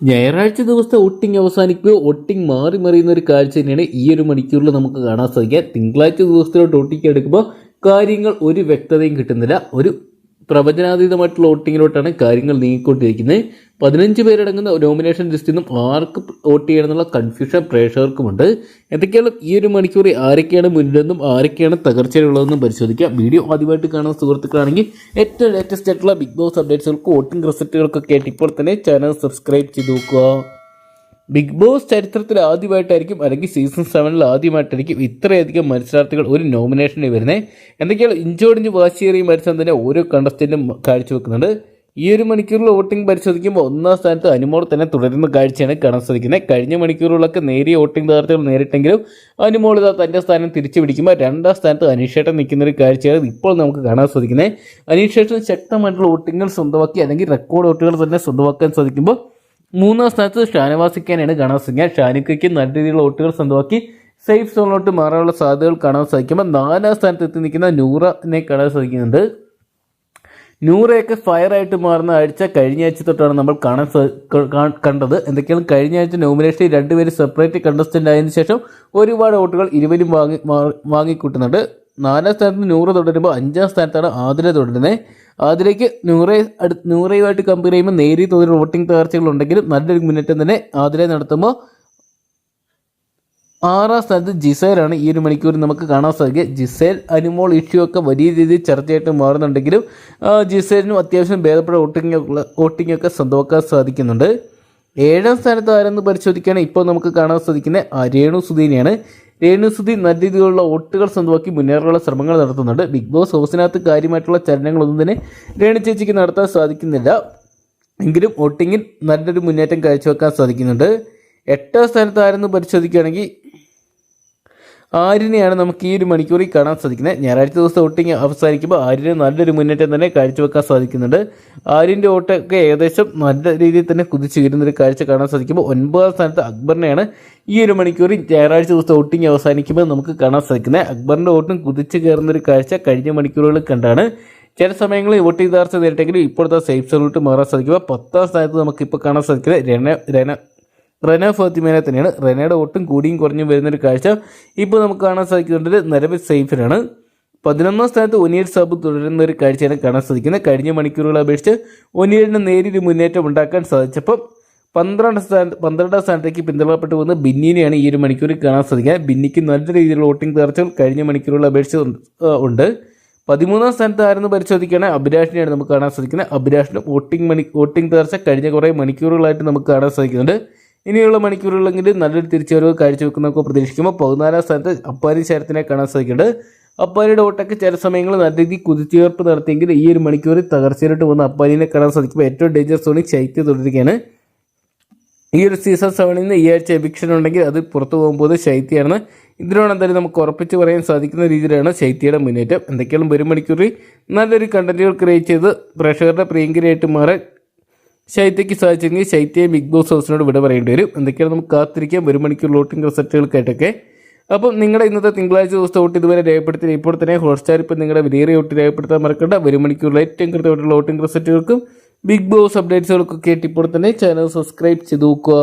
ഞായറാഴ്ച ദിവസത്തെ വോട്ടിംഗ് അവസാനിക്കുമ്പോൾ വോട്ടിംഗ് മാറി മറിയുന്ന ഒരു കാഴ്ച തന്നെയാണ് ഈ ഒരു മണിക്കൂറിൽ നമുക്ക് കാണാൻ സാധിക്കുക. തിങ്കളാഴ്ച ദിവസത്തിലോട്ട് വോട്ടിംഗ് എടുക്കുമ്പോൾ കാര്യങ്ങൾ ഒരു വ്യക്തതയും കിട്ടുന്നില്ല. ഒരു പ്രവചനാതീതമായിട്ടുള്ള വോട്ടിങ്ങിലോട്ടാണ് കാര്യങ്ങൾ നീങ്ങിക്കൊണ്ടിരിക്കുന്നത്. 15 പേരടങ്ങുന്ന നോമിനേഷൻ ലിസ്റ്റിൽ നിന്നും ആർക്ക് വോട്ട് ചെയ്യണമെന്നുള്ള കൺഫ്യൂഷൻ പ്രേക്ഷകർക്കുമുണ്ട്. എന്തൊക്കെയാണ് ഈ ഒരു മണിക്കൂർ ആരൊക്കെയാണ് മുന്നിലെന്നും ആരൊക്കെയാണ് തകർച്ചയിലുള്ളതെന്നും പരിശോധിക്കാം. വീഡിയോ ആദ്യമായിട്ട് കാണുന്ന സുഹൃത്തുക്കളാണെങ്കിൽ ഏറ്റവും ലേറ്റസ്റ്റ് ആയിട്ടുള്ള ബിഗ് ബോസ് അപ്ഡേറ്റ്സുകൾക്ക് വോട്ടിംഗ് റിസൾട്ടുകൾക്കൊക്കെ ആയിട്ട് ഇപ്പോൾ തന്നെ ചാനൽ സബ്സ്ക്രൈബ് ചെയ്ത് നോക്കുക. ബിഗ് ബോസ് ചരിത്രത്തിൽ ആദ്യമായിട്ടായിരിക്കും അല്ലെങ്കിൽ സീസൺ 7 ആദ്യമായിട്ടായിരിക്കും ഇത്രയധികം മത്സരാർത്ഥികൾ ഒരു നോമിനേഷനിൽ വരുന്നത്. എന്തൊക്കെയാണ് ഇഞ്ചോടിഞ്ച് വാശിയേറിയ മത്സരം തന്നെ ഓരോ കണ്ടസ്റ്റന്റും കാഴ്ചവെക്കുന്നുണ്ട്. ഈ ഒരു മണിക്കൂറിൽ വോട്ടിംഗ് പരിശോധിക്കുമ്പോൾ ഒന്നാം സ്ഥാനത്ത് അനുമോൾ തന്നെ തുടരുന്ന കാഴ്ചയാണ് കാണാൻ സാധിക്കുന്നത്. കഴിഞ്ഞ മണിക്കൂറുകളൊക്കെ നേരിയ വോട്ടിംഗ് സ്ഥാനാർത്ഥികൾ നേരിട്ടെങ്കിലും അനുമോൾ ഇതാ തൻ്റെ സ്ഥാനം തിരിച്ചു പിടിക്കുമ്പോൾ രണ്ടാം സ്ഥാനത്ത് അനീഷേട്ടൻ നിൽക്കുന്ന ഒരു കാഴ്ചയാണ് ഇപ്പോൾ നമുക്ക് കാണാൻ സാധിക്കുന്നത്. അനീഷേട്ടൻ ശക്തമായിട്ടുള്ള വോട്ടിങ്ങൾ സ്വന്തമാക്കി അല്ലെങ്കിൽ റെക്കോർഡ് വോട്ടുകൾ തന്നെ സ്വന്തമാക്കാൻ സാധിക്കുമ്പോൾ മൂന്നാം സ്ഥാനത്ത് ഷാനവാസിക്കാനാണ് കാണാൻ സാധിക്കുക. ഷാനിക്കയ്ക്ക് നല്ല രീതിയിലുള്ള വോട്ടുകൾ സ്വന്തമാക്കി സേഫ് സോണിലോട്ട് മാറാനുള്ള സാധ്യതകൾ കാണാൻ സാധിക്കുമ്പോൾ നാലാം സ്ഥാനത്ത് എത്തി നിൽക്കുന്ന നൂറനെ കാണാൻ സാധിക്കുന്നുണ്ട്. നൂറയൊക്കെ ഫയറായിട്ട് മാറുന്ന ആഴ്ച കഴിഞ്ഞ ആഴ്ച തൊട്ടാണ് നമ്മൾ കണ്ടത്. എന്തൊക്കെയാണ് കഴിഞ്ഞ ആഴ്ച നോമിനേഷനിൽ രണ്ടുപേര് സെപ്പറേറ്റ് കണ്ടസ്റ്റൻ്റ് ആയതിനു ശേഷം ഒരുപാട് വോട്ടുകൾ ഇരുവരും വാങ്ങിക്കൂട്ടുന്നുണ്ട്. നാലാം സ്ഥാനത്ത് നൂറ് തുടരുമ്പോൾ അഞ്ചാം സ്ഥാനത്താണ് ആതിര തുടരുന്നത്. ആതിരയ്ക്ക് നൂറയുമായിട്ട് കമ്പയർ ചെയ്യുമ്പോൾ നേരിയ തോതിൽ വോട്ടിംഗ് തകർച്ചകളുണ്ടെങ്കിലും നല്ലൊരു മുന്നേറ്റം തന്നെ ആതിര നടത്തുമ്പോൾ ആറാം സ്ഥാനത്ത് ജിസേലാണ് ഈ ഒരു മണിക്കൂർ നമുക്ക് കാണാൻ സാധിക്കുക. ജിസേൽ അനുമോൾ ഇഷ്യൂ ഒക്കെ വലിയ രീതിയിൽ ചർച്ചയായിട്ട് മാറുന്നുണ്ടെങ്കിലും ജിസേലിനും അത്യാവശ്യം ഭേദപ്പെട്ട വോട്ടിംഗ് ഒക്കെ സ്വന്തമാക്കാൻ സാധിക്കുന്നുണ്ട്. ഏഴാം സ്ഥാനത്ത് ആരെന്ന് പരിശോധിക്കുകയാണെങ്കിൽ ഇപ്പോൾ നമുക്ക് കാണാൻ സാധിക്കുന്നത് രേണു സുധീനെയാണ്. രേണു സുധി നല്ല രീതിയിലുള്ള വോട്ടുകൾ സ്വന്തമാക്കി മുന്നേറാനുള്ള ശ്രമങ്ങൾ നടത്തുന്നുണ്ട്. ബിഗ് ബോസ് ഹൗസിനകത്ത് കാര്യമായിട്ടുള്ള ചലനങ്ങളൊന്നും തന്നെ രേണു ചേച്ചിക്ക് നടത്താൻ സാധിക്കുന്നില്ല. എങ്കിലും വോട്ടിങ്ങിൽ നല്ലൊരു മുന്നേറ്റം കാഴ്ചവെക്കാൻ സാധിക്കുന്നുണ്ട്. എട്ടാം സ്ഥാനത്ത് ആരെന്ന് പരിശോധിക്കുകയാണെങ്കിൽ ആര്യനെയാണ് നമുക്ക് ഈ ഒരു മണിക്കൂറിൽ കാണാൻ സാധിക്കുന്നത്. ഞായറാഴ്ച ദിവസം വോട്ടിംഗ് അവസാനിക്കുമ്പോൾ ആര്യന് നല്ലൊരു മുന്നേറ്റം തന്നെ കാഴ്ചവെക്കാൻ സാധിക്കുന്നുണ്ട്. ആര്യൻ്റെ വോട്ടൊക്കെ ഏകദേശം നല്ല രീതിയിൽ തന്നെ കുതിച്ചു കയറുന്നൊരു കാഴ്ച കാണാൻ സാധിക്കുമ്പോൾ ഒൻപതാം സ്ഥാനത്ത് അക്ബറിനെയാണ് ഈ ഒരു മണിക്കൂറിൽ ഞായറാഴ്ച ദിവസം വോട്ടിംഗ് അവസാനിക്കുമ്പോൾ നമുക്ക് കാണാൻ സാധിക്കുന്നത്. അക്ബറിൻ്റെ വോട്ടും കുതിച്ചു കയറുന്നൊരു കാഴ്ച കഴിഞ്ഞ മണിക്കൂറുകളിൽ കണ്ടാണ്. ചില സമയങ്ങളിൽ വോട്ടിംഗ് തകർച്ച നേരിട്ടെങ്കിലും ഇപ്പോഴത്തെ സേഫ് സോണിലോട്ട് മാറാൻ സാധിക്കുമ്പോൾ 10ാം സ്ഥാനത്ത് നമുക്കിപ്പോൾ കാണാൻ സാധിക്കുന്നത് റെന ഫാത്തിമേനെ തന്നെയാണ്. റെനയുടെ വോട്ടും കൂടിയും കുറഞ്ഞും വരുന്നൊരു കാഴ്ച ഇപ്പോൾ നമുക്ക് കാണാൻ സാധിക്കുന്നുണ്ട്. നിലവിൽ സേഫിലാണ്. 11ാം സ്ഥാനത്ത് ഒനിയൽ സാബ് തുടരുന്ന ഒരു കാഴ്ചയാണ് കാണാൻ സാധിക്കുന്നത്. കഴിഞ്ഞ മണിക്കൂറുകളെ അപേക്ഷിച്ച് ഒനിയലിന് നേരിയൊരു മുന്നേറ്റം ഉണ്ടാക്കാൻ സാധിച്ചപ്പോൾ 12ാം സ്ഥാനത്തേക്ക് പിന്തള്ളപ്പെട്ടു പോകുന്ന ബിന്നിനെയാണ് ഈ ഒരു മണിക്കൂറിൽ കാണാൻ സാധിക്കുക. ബിന്നിക്ക് നല്ല രീതിയിലുള്ള വോട്ടിംഗ് തകർച്ചകൾ കഴിഞ്ഞ മണിക്കൂറുകളെ അപേക്ഷിച്ച് ഉണ്ട്. 13ാം സ്ഥാനത്ത് ആരെന്ന് പരിശോധിക്കുകയാണെങ്കിൽ അഭിലാഷിനെയാണ് നമുക്ക് കാണാൻ സാധിക്കുന്നത്. അഭിലാഷിന് വോട്ടിംഗ് തകർച്ച കഴിഞ്ഞ കുറേ മണിക്കൂറുകളായിട്ട് നമുക്ക് കാണാൻ സാധിക്കുന്നുണ്ട്. ഇനിയുള്ള മണിക്കൂറുകളെങ്കിലും നല്ലൊരു തിരിച്ചുവരവ് കാഴ്ചവെക്കുന്നതൊക്കെ പ്രതീക്ഷിക്കുമ്പോൾ 14ാം സ്ഥാനത്ത് അപ്പാരി ശരത്തിനെ കാണാൻ സാധിക്കുന്നുണ്ട്. അപ്പാരിയുടെ വോട്ടൊക്കെ ചില സമയങ്ങളിൽ നല്ല രീതിയിൽ കുതിച്ചുയർപ്പ് നടത്തിയെങ്കിൽ ഈ ഒരു മണിക്കൂറിൽ തകർച്ചയിലോട്ട് വന്ന അപ്പാരിനെ കാണാൻ സാധിക്കുമ്പോൾ ഏറ്റവും ഡേഞ്ചർ സോണിൽ ശൈത്യം തുടരുകയാണ്. ഈ ഒരു സീസൺ 7 നിന്ന് ഈ ആഴ്ച എവിക്ഷൻ ഉണ്ടെങ്കിൽ അത് പുറത്തു പോകുമ്പോൾ ശൈത്യമാണ്. ഇതിനോട് എന്തായാലും നമുക്ക് ഉറപ്പിച്ച് പറയാൻ സാധിക്കുന്ന രീതിയിലാണ് ശൈത്യയുടെ മുന്നേറ്റം. എന്തൊക്കെയാണ് വരും മണിക്കൂറിൽ നല്ലൊരു കണ്ടന്റുകൾ ക്രിയേറ്റ് ചെയ്ത് പ്രേക്ഷകരുടെ പ്രിയങ്കരിയായിട്ട് മാറാൻ ശൈത്യയ്ക്ക് സാധിച്ചെങ്കിൽ ശൈത്യയെ ബിഗ് ബോസ് ഹൗസിനോട് വിട പറയേണ്ടി വരും. എന്തൊക്കെയാണ് നമുക്ക് കാത്തിരിക്കാം വരും മണിക്കൂർ വോട്ടിംഗ് റിസൾട്ടുകൾക്കായിട്ടൊക്കെ. അപ്പം നിങ്ങളുടെ ഇന്നത്തെ തിങ്കളാഴ്ച ദിവസത്തെ വോട്ട് ഇതുവരെ രേഖപ്പെടുത്തി ഇപ്പോൾ തന്നെ ഹോട്ട്സ്റ്റാർ ഇപ്പോൾ നിങ്ങളുടെ വിലയേറിയ വോട്ട് രേഖപ്പെടുത്താൻ മറക്കണ്ട. വരും മണിക്കൂറിൽ ഏറ്റവും കൃത്യമായിട്ടുള്ള വോട്ടിംഗ് റിസൾട്ടുകൾക്കും ബിഗ് ബോസ് അപ്ഡേറ്റ്സുകൾക്കൊക്കെ ഇപ്പോൾ തന്നെ ചാനൽ സബ്സ്ക്രൈബ് ചെയ്ത് നോക്കുക.